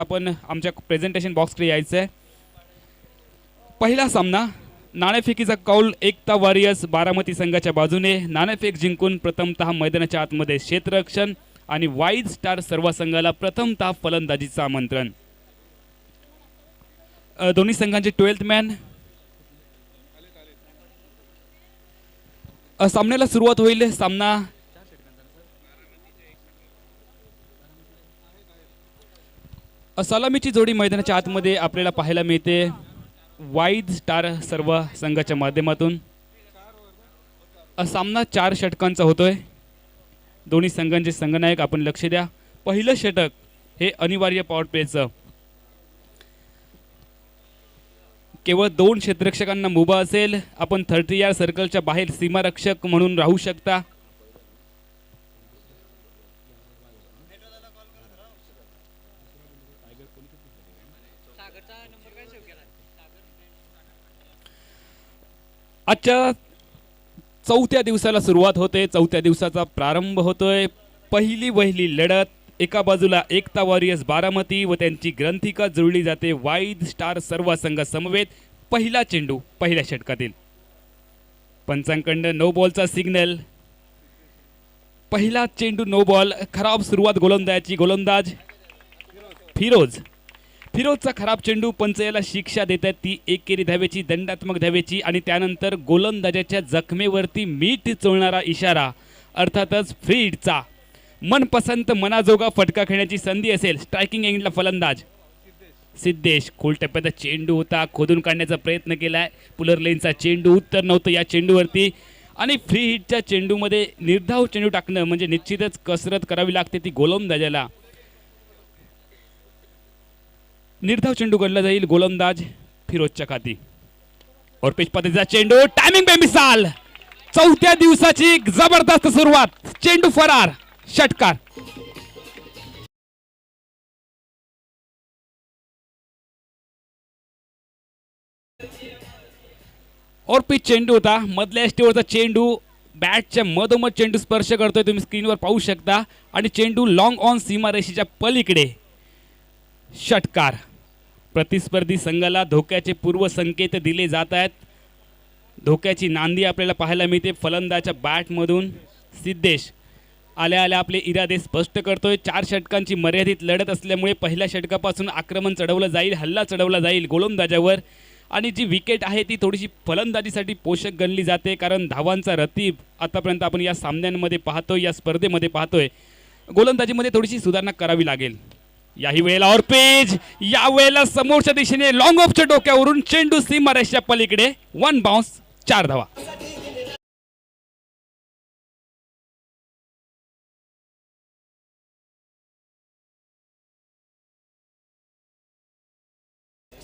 आपण आमच्या प्रेझेंटेशन बॉक्सकडे यायचं आहे. पहिला सामना नाणेफेकीचा कौल एकता वॉरियर्स बारामती संघाच्या बाजूने. नाणेफेक जिंकून प्रथमतः मैदानाच्या आतमध्ये क्षेत्ररक्षण आणि वाईड स्टार सर्व संघाला प्रथमतः फलंदाजीचं आमंत्रण. दोन्ही संघांचे 12th मॅन. सामन्याला सुरुवात होईल. सामना सलामीची जोडी मैदानाच्या आतमध्ये आपल्याला पाहायला मिळते वाईड स्टार सर्व संघाच्या माध्यमातून. सामना 4 षटकांचा होतोय. दोन्ही संघांचे संघनायक आपण लक्ष द्या. पहिलं षटक हे अनिवार्य पॉवर प्लेचं. केवळ 2 क्षेत्ररक्षकांना मुभा असेल. आपण 30 यार्ड सर्कलच्या बाहेर सीमारक्षक म्हणून राहू शकता. आजच्या 4थ्या दिवसाला सुरुवात होते. 4थ्या दिवसाचा प्रारंभ होतोय. पहिली लढत. एका बाजूला एकता वॉरियर्स बारामती व त्यांची ग्रंथिका जुळली जाते वाईड स्टार सर्व संघ समवेत. पहिला चेंडू पहिल्या षटकातील. पंचांकडनं नो बॉलचा सिग्नल. पहिला चेंडू नो बॉल. खराब सुरुवात गोलंदाजाची. गोलंदाज फिरोजचा खराब चेंडू. पंच याला शिक्षा देतात ती एकेरी धावेची, दंडात्मक धावेची. आणि त्यानंतर गोलंदाजाच्या जखमेवरती मीठ चोळणारा इशारा, अर्थातच फ्री हिटचा. मनपसंत मनाजोगा फटका खेळण्याची संधी असेल. स्ट्रायकिंग एंडला फलंदाज सिद्धेश. खोल टप्प्याचा चेंडू होता, खोदून काढण्याचा प्रयत्न केलाय. पुलर लेनचा चेंडू, उत्तर नव्हतं या चेंडूवरती. आणि फ्री हिटच्या चेंडूमध्ये निर्धाव चेंडू टाकणं म्हणजे निश्चितच कसरत करावी लागते ती गोलंदाजाला. निर्धाव चेंडू गणला जाईल गोलंदाज फिरोजच्या खाती. और पिच पद्धतीचा चेंडू, टायमिंग बेमिसाल. 4थ्या दिवसाची जबरदस्त सुरुवात. चेंडू फरार, षटकार. और पिच चेंडू होता. मधल्या एसटीवरचा चेंडू बॅटच्या मधोमध चेंडू स्पर्श करतोय, तुम्ही स्क्रीनवर पाहू शकता. आणि चेंडू लॉंग ऑन सीमारेषेच्या पलीकडे, षटकार. प्रतिस्पर्धी संघाला धोक्याचे पूर्वसंकेत दिले जात आहेत. धोक्याची नांदी आपल्याला पाहायला मिळते फलंदाजाच्या बॅटमधून. सिद्धेश आल्या आल्या आपले इरादे स्पष्ट करतोय. 4 षटकांची मर्यादित लढत असल्यामुळे पहिल्या षटकापासून आक्रमण चढवलं जाईल, हल्ला चढवला जाईल गोलंदाजावर. आणि जी विकेट आहे ती थोडीशी फलंदाजीसाठी पोषक गणली जाते, कारण धावांचा रतीब आतापर्यंत आपण या सामन्यांमध्ये पाहतोय, या स्पर्धेमध्ये पाहतोय. गोलंदाजीमध्ये थोडीशी सुधारणा करावी लागेल. याही वेळेला और पेज, या वेळेला समोरच्या दिशेने लॉंग ऑफच्या डोक्यावरून चेंडू सीमारेषेच्या पलीकडे. 1 बाउन्स, 4 धावा.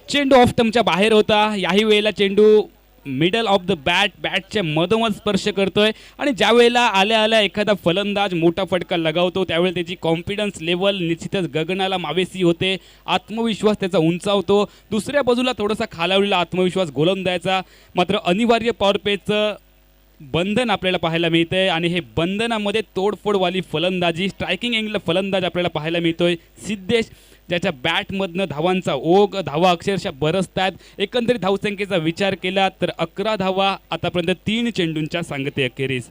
चेंडू ऑफ स्टंपच्या बाहेर होता. याही वेळेला चेंडू मिडल ऑफ द बॅटच्या मधोमध स्पर्श करतोय. आणि ज्या वेळेला आल्या आल्या एखादा फलंदाज मोठा फटका लगावतो त्यावेळेला त्याची कॉन्फिडन्स लेवल निश्चितच गगनाला मावेसी होते. आत्मविश्वास त्याचा उंचावतो. दुसऱ्या बाजूला थोडासा खालावलेला आत्मविश्वास गोलंदाजाचा. मात्र अनिवार्य पॉवर प्लेचं बंधन आपल्याला पाहायला मिळतंय. आणि हे बंधनामध्ये तोडफोडवाली फलंदाजी, स्ट्रायकिंग एंगल फलंदाज आपल्याला पाहायला मिळतोय सिद्धेश, ज्याच्या बॅटमधनं धावांचा ओघ, धावा अक्षरशः बरसतात. एकंदरीत धावसंख्येचा विचार केला तर 11 धावा आतापर्यंत 3 चेंडूंच्या सांगते अखेरीस.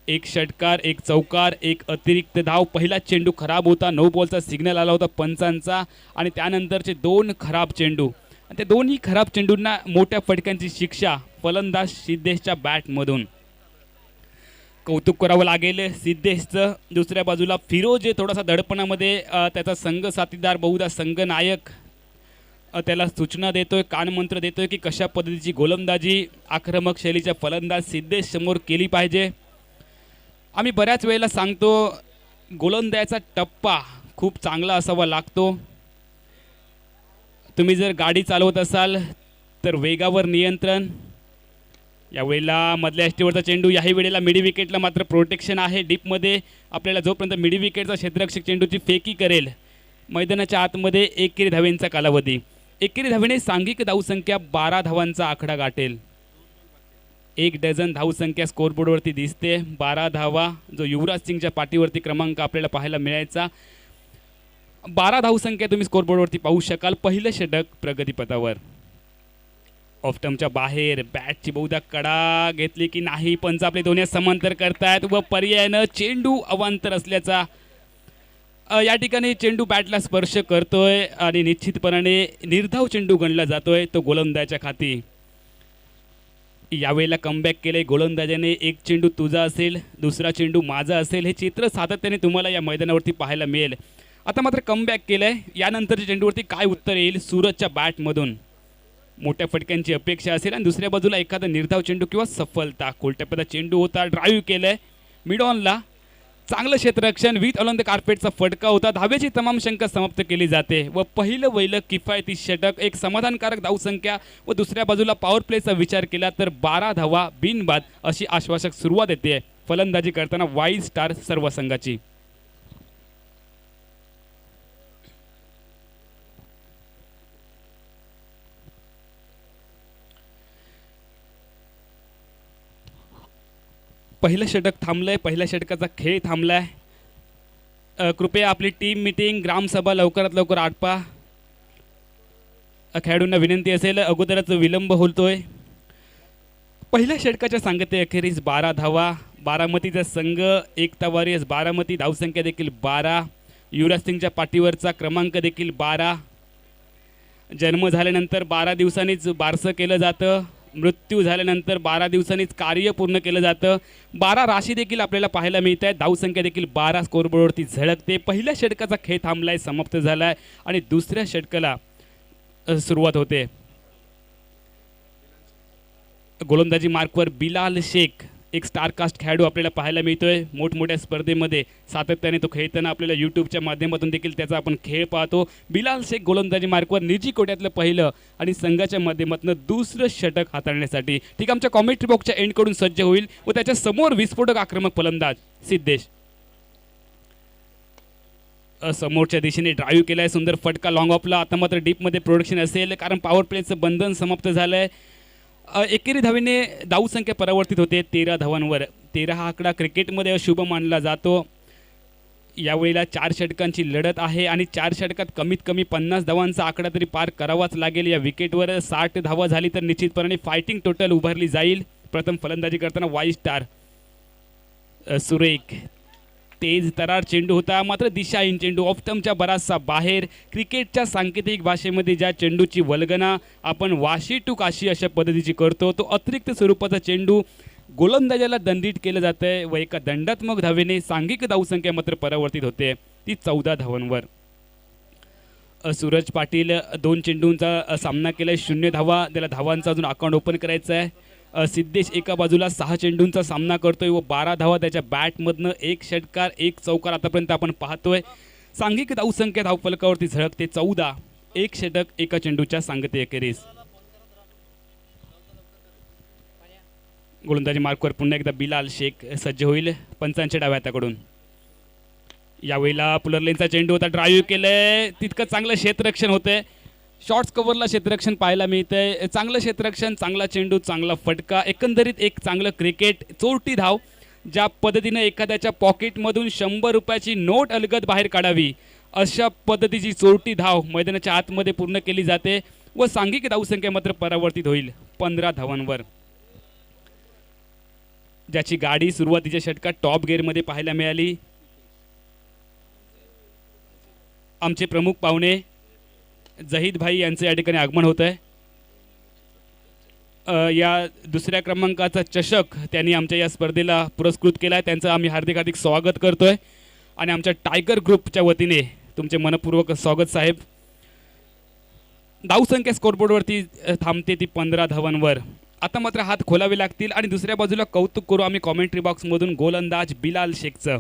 1 षटकार, 1 चौकार, 1 अतिरिक्त धाव. पहिला चेंडू खराब होता, नो बॉलचा सिग्नल आला होता पंचांचा. आणि त्यानंतरचे 2 खराब चेंडू. आणि त्या दोन्ही खराब चेंडूंना मोठ्या फटक्यांची शिक्षा फलंदाज सिद्धेशच्या बॅटमधून. कौतुक करावं लागेल सिद्धेशचं. दुसऱ्या बाजूला फिरोज जे थोडासा दडपणामध्ये त्याचा संघ साथीदार, बहुधा संघनायक त्याला सूचना देतोय, कानमंत्र देतोय की कशा पद्धतीची गोलंदाजी आक्रमक शैलीच्या फलंदाज सिद्धेश समोर केली पाहिजे. आम्ही बऱ्याच वेळेला सांगतो गोलंदाजाचा टप्पा खूप चांगला असावा लागतो. तुम्ही जर गाडी चालवत असाल तर वेगावर नियंत्रण. यावेळेला मधल्या एसटीवरचा चेंडू. याही वेळेला मिडी विकेटला मात्र प्रोटेक्शन आहे डीपमध्ये. आपल्याला जोपर्यंत मिडी विकेटचा क्षेत्ररक्षक चेंडूची फेकी करेल मैदानाच्या आतमध्ये एकेरी धावेंचा कालावधी. एकेरी धावेने सांघिक धावसंख्या 12 धावांचा आकडा गाठेल. 1 डझन धावसंख्या स्कोरबोर्डवरती दिसते. 12 धावा जो युवराज सिंगच्या पाठीवरती क्रमांक आपल्याला पाहायला मिळायचा. 12 धावसंख्या तुम्ही स्कोरबोर्डवरती पाहू शकाल. पहिलं षटक प्रगतीपथावर. ऑफटमच्या बाहेर बॅटची बहुधा कडा घेतली की नाही. पंच आपले दोन्ही समांतर करतायत व पर्यायानं चेंडू अवांतर असल्याचा या ठिकाणी चेंडू बॅटला स्पर्श करतोय आणि निश्चितपणाने निर्धाव चेंडू गणला जातोय तो गोलंदाजाच्या खाती. यावेळेला कमबॅक केले गोलंदाजाने. एक चेंडू तुझा असेल, दुसरा चेंडू माझा असेल, हे चित्र सातत्याने तुम्हाला या मैदानावरती पाहायला मिळेल. आता मात्र कमबॅक केलंय. यानंतरच्या चेंडूवरती काय उत्तर येईल सूरजच्या बॅटमधून मोठ्या फटक्यांची अपेक्षा असेल आणि दुसऱ्या बाजूला एखादा निर्धाव चेंडू किंवा सफलता. कोलटप्प्याचा चेंडू होता, ड्राईव्ह केलंय मिड ऑनला. चांगलं क्षेत्ररक्षण विथ ऑन द कार्पेटचा फटका होता. धावेची तमाम शंका समाप्त केली जाते व पहिलं वैलं किफायती षटक. एक समाधानकारक धावसंख्या व दुसऱ्या बाजूला पॉवर प्लेचा विचार केला तर 12 धावा बिनबाद अशी आश्वासक सुरुवात येते फलंदाजी करताना वाईल्ड स्टार सर्व संघाची. पहिलं षटक थांबलंय. पहिल्या षटकाचा खेळ थांबलाय. कृपया आपली टीम मीटिंग ग्रामसभा लवकरात लवकर आटपा. खेळाडूंना विनंती असेल, अगोदरच विलंब होतोय. पहिल्या षटकाच्या सांगते अखेरीस 12 धावा. बारामतीचा संघ एकता वॉरियर्स बारामती. धावसंख्या देखील 12. युवराज सिंगच्या पाठीवरचा क्रमांक देखील 12. जन्म झाल्यानंतर 12 दिवसांनीच बारसं केलं जातं. मृत्यू झाल्यानंतर 12 दिवसांनीच कार्य पूर्ण केलं जातं. 12 राशी देखील आपल्याला पाहायला मिळत आहे. धावसंख्या देखील 12 स्कोरबोर्डवरती झळकते. पहिल्या षटकाचा खेळ थांबलाय, समाप्त झालाय आणि दुसऱ्या षटकाला सुरुवात होते. गोलंदाजी मार्कवर बिलाल शेख एक स्टारकास्ट खेळाडू आपल्याला पाहायला मिळतोय. मोठमोठ्या स्पर्धेमध्ये सातत्याने तो खेळताना आपल्याला यूट्यूबच्या माध्यमातून देखील त्याचा आपण खेळ पाहतो. बिलाल शेख गोलंदाजी मार्कवर निजी कोट्यातलं पहिलं आणि संघाच्या माध्यमातून दुसरं षटक हाताळण्यासाठी ठीक आमच्या कॉमेंट्री बॉक्सच्या एंडकडून सज्ज होईल व त्याच्या समोर विस्फोटक आक्रमक फलंदाज सिद्धेश समोरच्या दिशेने ड्राईव्ह केलाय. सुंदर फटका लॉंग ऑफला. आता मात्र डीपमध्ये प्रोडक्शन असेल कारण पॉवर प्लेचं बंधन समाप्त झालंय. एकेरी धावेने धावसंख्या परावर्तित होते 13 धावांवर. 13 हा आकडा क्रिकेटमध्ये अशुभ मानला जातो. यावेळेला 4 षटकांची लढत आहे आणि 4 षटकात कमीत कमी 50 धावांचा आकडा तरी पार करावाच लागेल. या विकेटवर 60 धावा झाली तर निश्चितपणे फायटिंग टोटल उभारली जाईल. प्रथम फलंदाजी करताना वाईल्ड स्टार सुरेख तेज तरार चेंडू होता मात्र दिशाहीन चेंडू. ऑफटमच्या बराचसा बाहेर. क्रिकेटच्या सांकेतिक भाषेमध्ये ज्या चेंडूची वल्गना आपण वाशी टू काशी अशा पद्धतीची करतो तो अतिरिक्त स्वरूपाचा चेंडू गोलंदाजाला दंडित केलं जातं आहे व एका दंडात्मक धावेने सांघिक धावसंख्या मात्र परावर्तित होते ती 14 धावांवर. सूरज पाटील 2 चेंडूंचा सामना केला आहे 0 धावा. त्याला धावांचा अजून अकाउंट ओपन करायचं आहे. सिद्धेश एका बाजूला 6 चेंडूंचा सामना करतोय व 12 धावा त्याच्या बॅटमधनं. 1 षटकार 1 चौकार आतापर्यंत आपण पाहतोय. सांघिक धावसंख्या धावफलकावरती झळकते 14. 1 षटक एका चेंडूच्या सांगते अखेरीस. गोलंदाजी मार्कवर पुन्हा एकदा बिलाल शेख सज्ज होईल पंचांच्या डाव्या हाताकडून. यावेळेला पुलरलेनचा चेंडू होता, ड्राईव्ह केलंय. तितकं चांगलं क्षेत्ररक्षण होतंय. शॉर्ट्स कव्हरला क्षेत्ररक्षण पाहायला मिळतंय. चांगलं क्षेत्ररक्षण, चांगला चेंडू, चांगला फटका. एकंदरीत एक चांगलं क्रिकेट. चोरटी धाव. ज्या पद्धतीने एखाद्याच्या पॉकेटमधून 100 रुपयाची नोट अलगद बाहेर काढावी अशा पद्धतीची चोरटी धाव मैदानाच्या आतमध्ये पूर्ण केली जाते व सांघिक धावसंख्या मात्र परावर्तित होईल 15 धावांवर. ज्याची गाडी सुरुवातीच्या षटकात टॉप गिअरमध्ये पाहायला मिळाली. आमचे प्रमुख पाहुणे जहीद भाई यांचे या ठिकाणी आगमन होत आहे. या दुसऱ्या क्रमांकाचा चषक त्यांनी आमच्या या स्पर्धेला पुरस्कृत केला आहे. त्यांचं आम्ही हार्दिक हार्दिक स्वागत करतोय आणि आमच्या टायगर ग्रुपच्या वतीने तुमचे मनपूर्वक स्वागत साहेब. धावसंख्या स्कोरबोर्डवरती थांबते ती 15 धावांवर. आता मात्र हात खोलावे लागतील आणि दुसऱ्या बाजूला कौतुक करू आम्ही कॉमेंट्री बॉक्समधून गोलंदाज बिलाल शेखचं.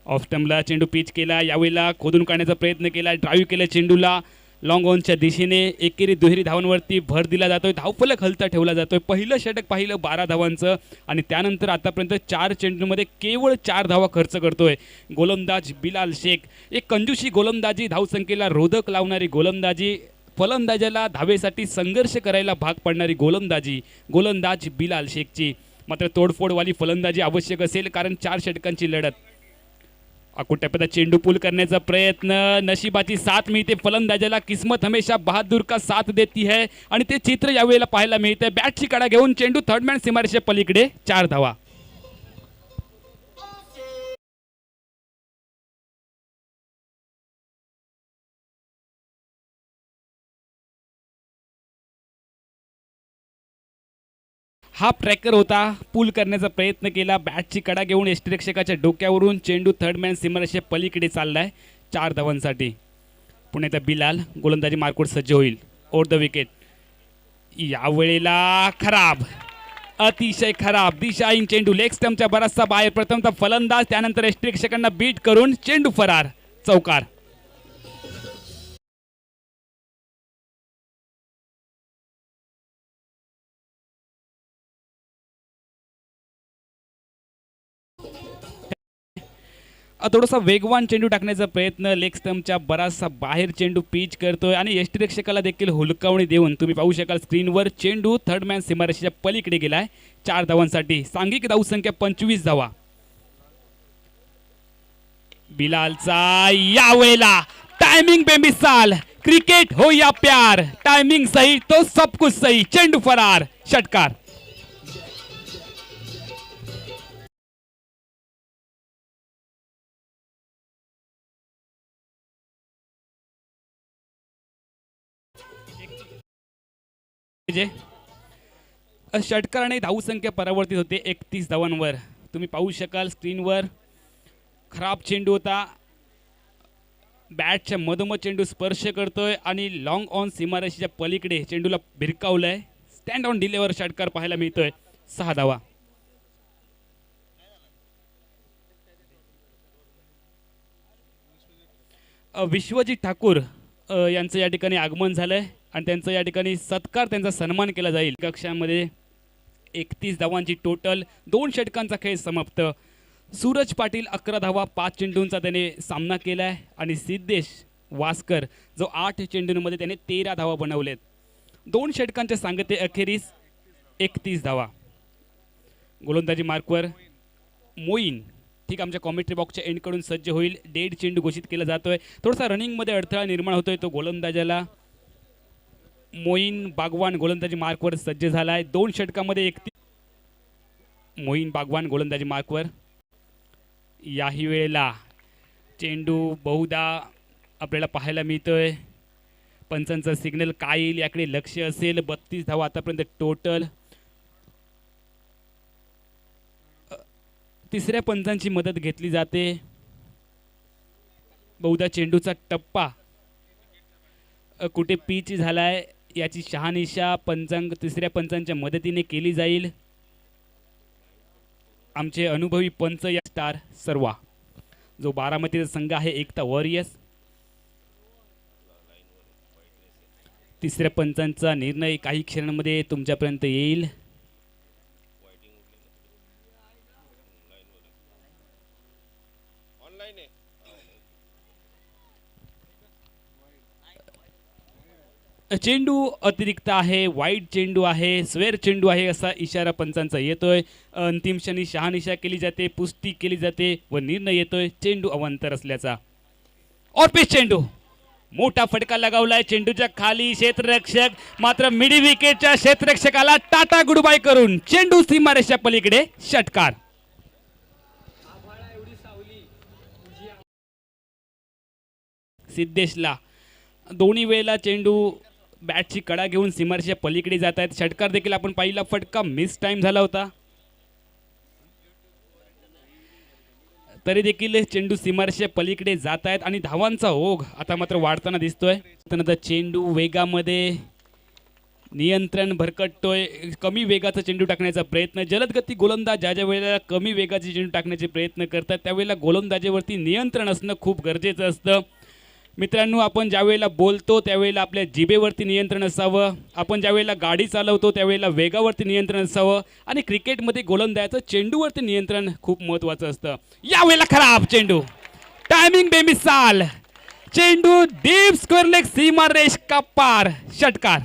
ऑफटमला चेंडू पिच केला. यावेळेला खोदून काढण्याचा प्रयत्न केला. ड्राईव्ह केला चेंडूला लॉंग ऑनच्या दिशेने. एकेरी दुहेरी धावांवरती भर दिला जातोय. धावफलक हलता ठेवला जातोय. पहिलं षटक पाहिलं 12 धावांचं आणि त्यानंतर आतापर्यंत 4 चेंडूमध्ये केवळ 4 धावा खर्च करतोय गोलंदाज बिलाल शेख. एक कंजूशी गोलंदाजी, धावसंख्येला रोधक लावणारी गोलंदाजी, फलंदाजाला धावेसाठी संघर्ष करायला भाग पाडणारी गोलंदाजी गोलंदाज बिलाल शेखची. मात्र तोडफोडवाली फलंदाजी आवश्यक असेल कारण 4 षटकांची लढत. अकुटप्याचा चेंडू पूल करण्याचा प्रयत्न, नशिबाची साथ मिळते फलंदाजाला, किस्मत हमेशा बहादूर का साथ देती है आणि ते चित्र यावेळेला पाहायला मिळतंय. बॅटची कडा घेऊन चेंडू थर्ड मॅन सीमारेषे पलीकडे 4 धावा. हाफ ट्रॅकर होता, पूल करण्याचा प्रयत्न केला, बॅटची कडा घेऊन यष्टिरक्षकाच्या डोक्यावरून चेंडू थर्ड मॅन सीमारेषे पलीकडे चाललाय 4 धावांसाठी. पुण्याचा बिलाल गोलंदाजी मार्कवर सज्ज होईल. Over the wicket. यावेळेला खराब, अतिशय खराब दिशाहीन चेंडू लेग स्टंपच्या बराचसा बाहेर. प्रथमतः फलंदाज, त्यानंतर यष्टिरक्षकांना बीट करून चेंडू फरार, चौकार. थोडासा वेगवान चेंडू टाकण्याचा प्रयत्न, लेग स्टंपच्या बराचसा बाहेर चेंडू पिच करतोय आणि यष्टिरक्षकाला देखील हुलकावणी देऊन तुम्ही पाहू शकाल स्क्रीनवर चेंडू थर्ड मॅन सीमारेषेच्या पलीकडे गेलाय 4 धावांसाठी. सांघिक धावसंख्या 25 धावा. बिलालचा यावेळेला टायमिंग बेमिसाल, क्रिकेट हो या प्यार, टायमिंग सही तो सब कुछ सही, चेंडू फरार, षटकार. षटकाराने धावसंख्या परावर्तित होते 31 धावांवर. तुम्ही पाहू शकाल स्क्रीनवर खराब चेंडू होता, बॅटच्या मधोमध चेंडू स्पर्श करतोय आणि लॉंग ऑन सीमारेषेच्या पलीकडे चेंडूला भिरकावलंय. स्टँड ऑन डिलेवर षटकार पाहायला मिळतोय 6 धावा. विश्वजित ठाकूर यांचं या ठिकाणी आगमन झालंय आणि त्यांचं या ठिकाणी सत्कार, त्यांचा सन्मान केला जाईल. कक्षामध्ये 31 धावांची टोटल, 2 षटकांचा खेळ समाप्त. सूरज पाटील 11 धावा 5 चेंडूंचा त्याने सामना केलाय आणि सिद्धेश वास्कर जो 8 चेंडूंमध्ये त्याने 13 धावा बनवलेत. 2 षटकांच्या सांगते अखेरीस 31 धावा. गोलंदाजी मार्कवर मोईन ठीक आमच्या कॉमेंट्री बॉक्सच्या एंडकडून सज्ज होईल. डेड चेंडू घोषित केला जातोय. थोडासा रनिंगमध्ये अडथळा निर्माण होतोय तो गोलंदाजाला. मोईन बागवान गोलंदाजी मार्कवर सज्ज झालाय. 2 षटकामध्ये 31. मोईन बागवान गोलंदाजी मार्कवर. याही वेळेला चेंडू बहुधा आपल्याला पाहायला मिळतोय. पंचांचं सिग्नल काय येईल याकडे लक्ष असेल. 32 धावा आतापर्यंत टोटल. तिसऱ्या पंचांची मदत घेतली जाते. बहुधा चेंडूचा टप्पा कुठे पिच झालाय याची शहानिशा तिसऱ्या पंचांच्या मदतीने केली जाईल. आमचे अनुभवी पंच या स्टार सर्वा जो बारामतीचा संघ आहे एकता वॉरियर्स. तिसऱ्या पंचांचा निर्णय काही क्षणांमध्ये तुमच्यापर्यंत येईल. चेंडू अतिरिक्त आहे, वाईट चेंडू आहे, स्वेर चेंडू आहे असा इशारा पंचांचा येतोय. अंतिम क्षणी शहानिशा केली जाते, पुष्टी केली जाते व निर्णय येतोय चेंडू अवांतर असल्याचा. और पेस चेंडू मोठा फटका लगावलाय चेंडूच्या खाली. क्षेत्ररक्षक मात्र मिडी विकेटच्या क्षेत्ररक्षकाला टाटा गुड बाय करून चेंडू सीमारेषा पलीकडे षटकार. सिद्धेशला दोन्ही वेळेला चेंडू बॅटची कडा घेऊन सीमारेषा पलीकडे जात आहेत. षटकार देखील आपण पाहिला, फटका मिस टाइम झाला होता. तरी देखील चेंडू सीमारेषा पलीकडे जात आहेत आणि धावांचा ओघ आता मात्र वाढताना दिसतोय. त्यानंतर चेंडू वेगामध्ये नियंत्रण भरकटतोय. कमी वेगाचा चेंडू टाकण्याचा प्रयत्न. जलदगती गोलंदाज ज्या वेळेला कमी वेगाचे चेंडू टाकण्याचे प्रयत्न करतात त्यावेळेला गोलंदाजीवरती नियंत्रण असणं खूप गरजेचं असतं. मित्रांनो, आपण ज्यावेळेला बोलतो त्यावेळेला आपल्या जिभेवरती नियंत्रण असावं. आपण ज्यावेळेला गाडी चालवतो त्यावेळेला वेगावरती नियंत्रण असावं आणि क्रिकेटमध्ये गोलंदाजाचं चेंडूवरती नियंत्रण खूप महत्त्वाचं असतं. यावेळेला खराब चेंडू, टायमिंग बेमिसाल, चेंडू डीप स्क्वेअर लेग सीमारेष का पार, षटकार.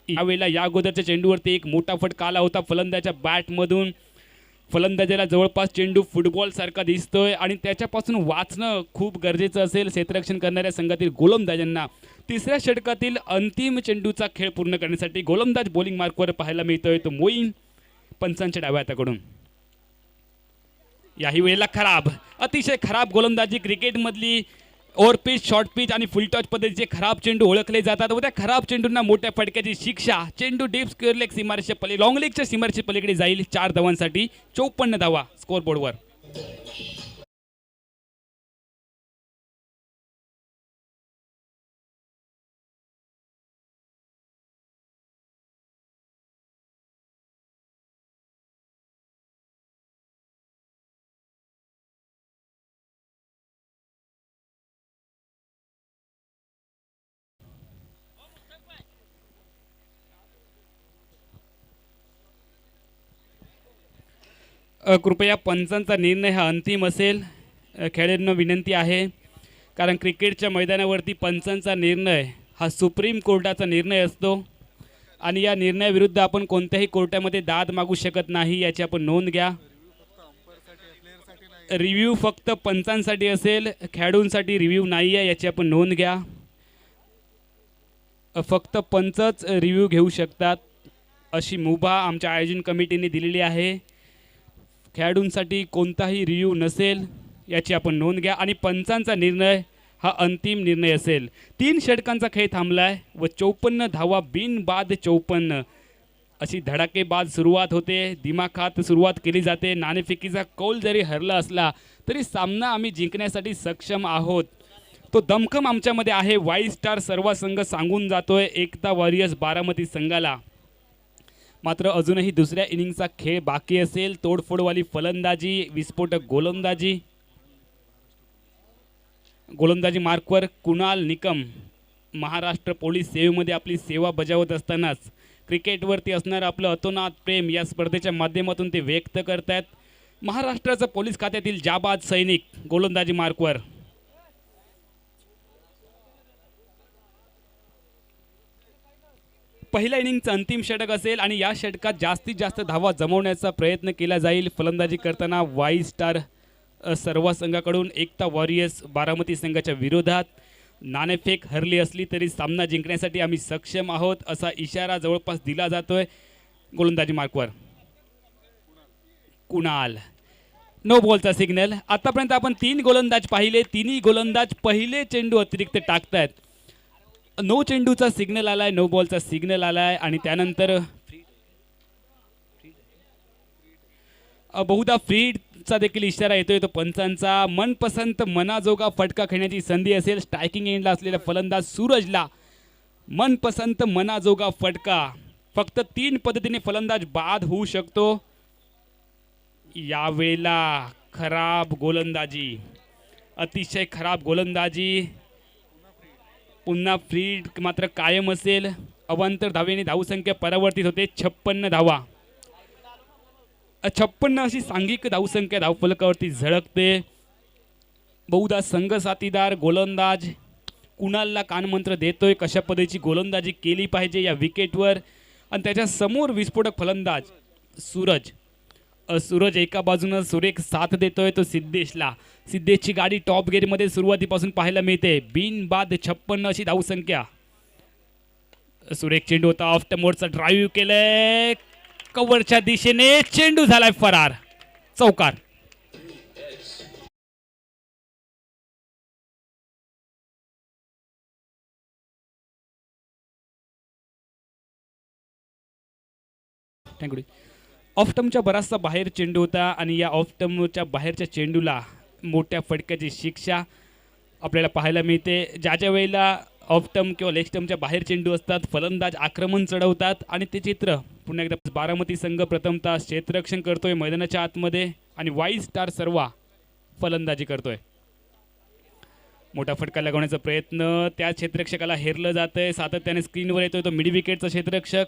यावेळेला या अगोदरच्या चेंडूवरती एक मोठा फटका आला होता फलंदाजाच्या बॅटमधून. फलंदाजाला जवळपास चेंडू फुटबॉल सारखा दिसतोय आणि त्याच्यापासून वाचणं खूप गरजेचं असेल क्षेत्ररक्षण करणाऱ्या संघातील गोलंदाजांना. तिसऱ्या षटकातील अंतिम चेंडूचा खेळ पूर्ण करण्यासाठी गोलंदाज बॉलिंग मार्कवर पाहायला मिळतोय तो मोईन पंचांच्या डाव्या हाताकडून. याही वेळेला खराब, अतिशय खराब गोलंदाजी. क्रिकेटमधली ओव्हर पिच, शॉर्ट पिच आणि फुल टॉच पद्धतीचे खराब चेंडू ओळखले जातात व त्या खराब चेंडूंना मोठ्या फटक्याची शिक्षा. चेंडू डीप स्क्वेअर लेग सीमारेषेच्या पलीकडे, लॉंग लेगच्या सीमारेषेच्या पलीकडे जाईल. 4 धावांसाठी 54 धावा स्कोअरबोर्डवर. कृपया पंचांचा निर्णय हा अंतिम असेल. खेळाडूंना विनंती आहे, कारण क्रिकेटच्या मैदानावरती पंचांचा निर्णय हा सुप्रीम कोर्टाचा निर्णय असतो आणि या निर्णयाविरुद्ध आपण कोणत्याही कोर्टामध्ये दाद मागू शकत नाही, याची आपण नोंद घ्या. रिव्ह्यू फक्त पंचांसाठी असेल, खेळाडूंसाठी रिव्ह्यू नाही आहे, याची आपण नोंद घ्या. फक्त पंचच रिव्ह्यू घेऊ शकतात अशी मुभा आमच्या आयोजन कमिटीने दिलेली आहे. खेळाडूंसाठी कोणताही रिव्ह्यू नसेल, याची आपण नोंद घ्या आणि पंचांचा निर्णय हा अंतिम निर्णय असेल. 3 षटकांचा खेळ थांबलाय व 54 धावा बिनबाद 54 अशी धडाकेबाज सुरुवात होते. दिमाखात सुरुवात केली जाते. नाणेफेकीचा कौल जरी हरला असला तरी सामना आम्ही जिंकण्यासाठी सक्षम आहोत, तो दमखम आमच्यामध्ये आहे. वाईल्ड स्टार सर्व संघ सांगून जातोय एकता वॉरियर्स बारामती संघाला. मात्र अजूनही दुसऱ्या इनिंगचा खेळ बाकी असेल. तोडफोडवाली फलंदाजी, विस्फोटक गोलंदाजी. गोलंदाजी मार्कवर कुणाल निकम महाराष्ट्र पोलीस सेवेमध्ये आपली सेवा बजावत असतानाच क्रिकेटवरती असणारं आपलं अतोनात प्रेम या स्पर्धेच्या माध्यमातून ते व्यक्त करतात. महाराष्ट्राचा पोलीस खात्यातील जाबाज सैनिक गोलंदाजी मार्कवर. पहिल्या इनिंगचं अंतिम षटक असेल आणि या षटकात जास्तीत जास्त धावा जमवण्याचा प्रयत्न केला जाईल. फलंदाजी करताना वाईल्ड स्टार सर्व संघाकडून एकता वॉरियर्स बारामती संघाच्या विरोधात. नाणेफेक हरली असली तरी सामना जिंकण्यासाठी आम्ही सक्षम आहोत असा इशारा जवळपास दिला जातोय. गोलंदाजी मार्कवर कुणाल. नो बॉलचा सिग्नल. आतापर्यंत आपण 3 गोलंदाज पाहिले, तिन्ही गोलंदाज पहिले चेंडू अतिरिक्त टाकतायत. नो चेंडूचा सिग्नल आलाय, नो बॉलचा सिग्नल आलाय आणि त्यानंतर बहुधा फ्रीडचा देखील इशारा येतोय तो पंचांचा. मनपसंत मनाजोगा फटका खेळण्याची संधी असेल. स्ट्रायकिंग एंडला असलेल्या फलंदाज सूरजला मनपसंत मनाजोगा फटका. फक्त 3 पद्धतीने फलंदाज बाद होऊ शकतो. यावेळेला खराब गोलंदाजी, अतिशय खराब गोलंदाजी. पुन्हा फ्रीड मात्र कायम असेल. अवांतर धावेने धावसंख्या परावर्तित होते. 56 धावा. 56 अशी सांघिक धावसंख्या धावफलकावरती झळकते. बहुधा संघ साथीदार गोलंदाज कुणालला कानमंत्र देतोय कशा पद्धतीची गोलंदाजी केली पाहिजे या विकेटवर. आणि त्याच्या समोर विस्फोटक फलंदाज सूरज. सूरज एका बाजूनं सुरेख साथ देतोय तो सिद्धेशला. सिद्धेशची गाडी टॉप गेअरमध्ये सुरुवातीपासून पाहायला मिळते. बिनबाद 56 अशी धावसंख्या. सुरेख चेंडू होता. ऑफ मोडचा ड्राईव्ह केलंय कव्हरच्या दिशेने. चेंडू झालाय फरार. चौकार. थँक्यू. ऑफ टर्मच्या बराचसा बाहेर चेंडू होता आणि या ऑफ टर्मच्या बाहेरच्या चेंडूला मोठ्या फटक्याची शिक्षा आपल्याला पाहायला मिळते. ज्या वेळेला ऑफ टर्म किंवा लेग टर्मच्या बाहेर चेंडू असतात, फलंदाज आक्रमण चढवतात आणि ते चित्र पुन्हा एकदा बारामती संघ प्रथमतः क्षेत्ररक्षण करतोय मैदानाच्या आतमध्ये आणि वाईल्ड स्टार सर्वा फलंदाजी करतोय. मोठा फटका लगवण्याचा प्रयत्न त्या क्षेत्ररक्षकाला हेरलं जातंय. सातत्याने स्क्रीनवर येतोय तो मिड विकेटचा क्षेत्ररक्षक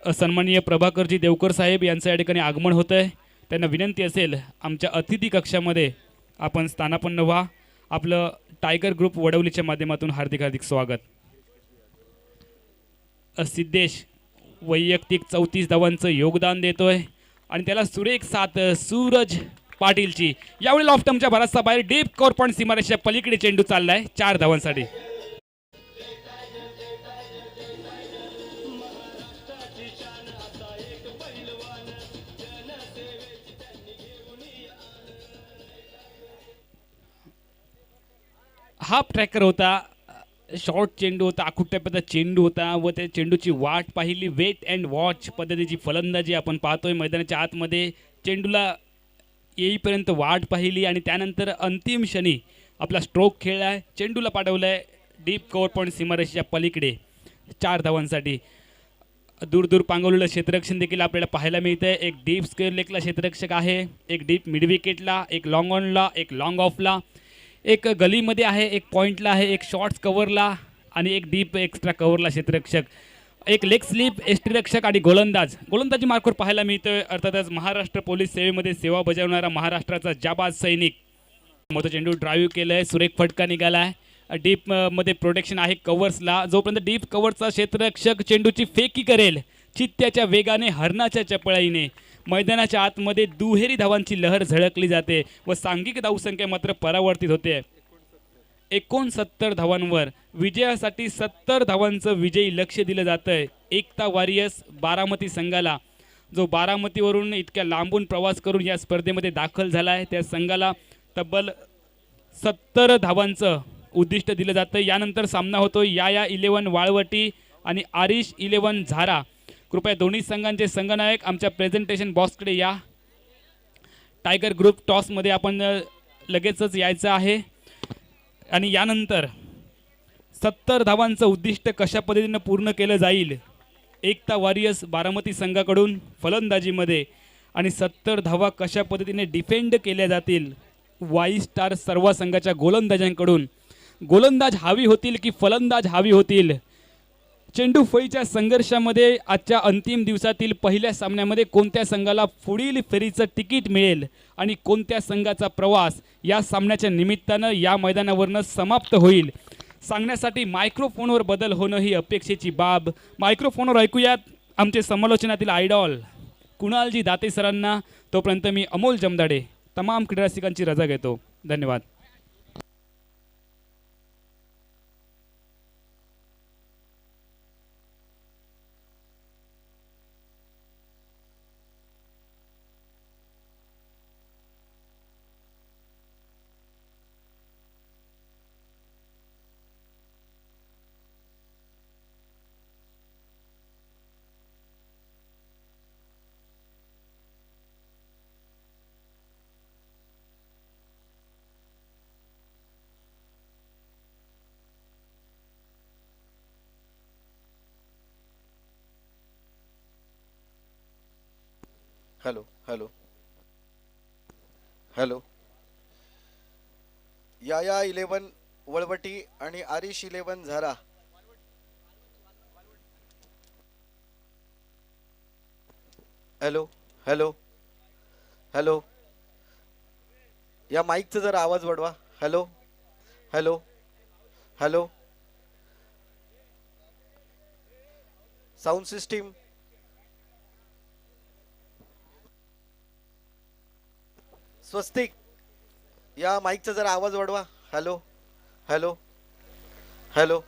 सन्माननीय प्रभाकरजी देवकर साहेब यांचं या ठिकाणी आगमन होतं आहे. त्यांना विनंती असेल आमच्या अतिथी कक्षामध्ये आपण स्थानापन्न व्हा. आपलं टायगर ग्रुप वडवलीच्या माध्यमातून हार्दिक हार्दिक स्वागत. सिद्धेश वैयक्तिक 34 धावांचं योगदान देतोय आणि त्याला सुरेख साथ सूरज पाटीलची. यावेळी लॉफ्टमच्या भरासा बाहेर डीप कॉर्पॉन सीमारेषेच्या पलीकडे चेंडू चाललाय 4 धावांसाठी. हाफ ट्रॅकर होता, शॉर्ट चेंडू होता, आखूट टप्प्याचा चेंडू होता व त्या चेंडूची वाट पाहिली. वेट अँड वॉच पद्धतीची फलंदाजी आपण पाहतोय. मैदानाच्या आतमध्ये चेंडूला येईपर्यंत वाट पाहिली आणि त्यानंतर अंतिम क्षणी आपला स्ट्रोक खेळलाय. चेंडूला पाठवलाय डीप कव्हर पॉईंट सीमारेषेच्या पलीकडे 4 धावांसाठी. दूर दूर पांगवलेलं क्षेत्ररक्षण देखील आपल्याला पाहायला मिळतंय. एक डीप स्क्वेअर लेगला क्षेत्ररक्षक आहे, एक डीप मिड विकेटला, एक लॉंग ऑनला, एक लॉंग ऑफला, एक गलीमध्ये आहे, एक पॉईंटला आहे, एक शॉर्ट्स कव्हरला आणि एक डीप एक्स्ट्रा कव्हरला क्षेत्ररक्षक, एक लेग स्लिप यष्टीरक्षक आणि गोलंदाजी मार्कवर पाहायला मिळतोय. अर्थातच महाराष्ट्र पोलीस सेवेमध्ये सेवा बजावणारा महाराष्ट्राचा जाबाज सैनिक. मोठं चेंडू ड्राईव्ह केलंय, सुरेख फटका निघालाय. डीप मध्ये प्रोटेक्शन आहे कव्हर्सला. जोपर्यंत डीप कव्हरचा क्षेत्ररक्षक चेंडूची फेकी करेल चित्त्याच्या वेगाने, हरणाच्या चपळाईने मैदानाच्या आतमध्ये दुहेरी धावांची लहर झळकली जाते व सांघिक धावसंख्या मात्र परावर्तित होते. 69 धावांवर विजयासाठी 70 धावांचं विजयी लक्ष दिलं जातंय एकता वॉरियर्स बारामती संघाला, जो बारामतीवरून इतक्या लांबून प्रवास करून या स्पर्धेमध्ये दाखल झाला आहे. त्या संघाला तब्बल 70 धावांचं उद्दिष्ट दिलं जातं. यानंतर सामना होतो या 11 वाळवटी आणि आरिश 11 झारा. कृपया दोन्ही संघांचे संघनायक आमच्या प्रेझेंटेशन बॉक्सकडे या. टायगर ग्रुप टॉसमध्ये आपण लगेचच यायचं आहे आणि यानंतर 70 धावांचं उद्दिष्ट कशा पद्धतीनं पूर्ण केलं जाईल एकता वॉरियर्स बारामती संघाकडून फलंदाजीमध्ये आणि 70 धावा कशा पद्धतीने डिफेंड केल्या जातील वाई स्टार सर्व संघाच्या गोलंदाजांकडून. गोलंदाज हावी होतील की फलंदाज हावी होतील? चेंडू फळीच्या संघर्षामध्ये आजच्या अंतिम दिवसातील पहिल्या सामन्यामध्ये कोणत्या संघाला पुढील फेरीचं तिकीट मिळेल आणि कोणत्या संघाचा प्रवास या सामन्याच्या निमित्तानं या मैदानावरनं समाप्त होईल सांगण्यासाठी मायक्रोफोनवर बदल होणं ही अपेक्षेची बाब. मायक्रोफोनवर ऐकूयात आमचे समालोचनातील आयडॉल कुणालजी दाते सरांना. तोपर्यंत मी अमोल जमदाडे तमाम क्रीडा रसिकांची रजा घेतो. धन्यवाद. Hello hello hello. या 11 वळवटी आणि आरिश 11 झारा. Hello hello hello. या माईकचा जरा आवाज वाढवा. Hello hello hello. Sound system. Swastik या माईकचा जरा आवाज वाढवा. Hello hello hello.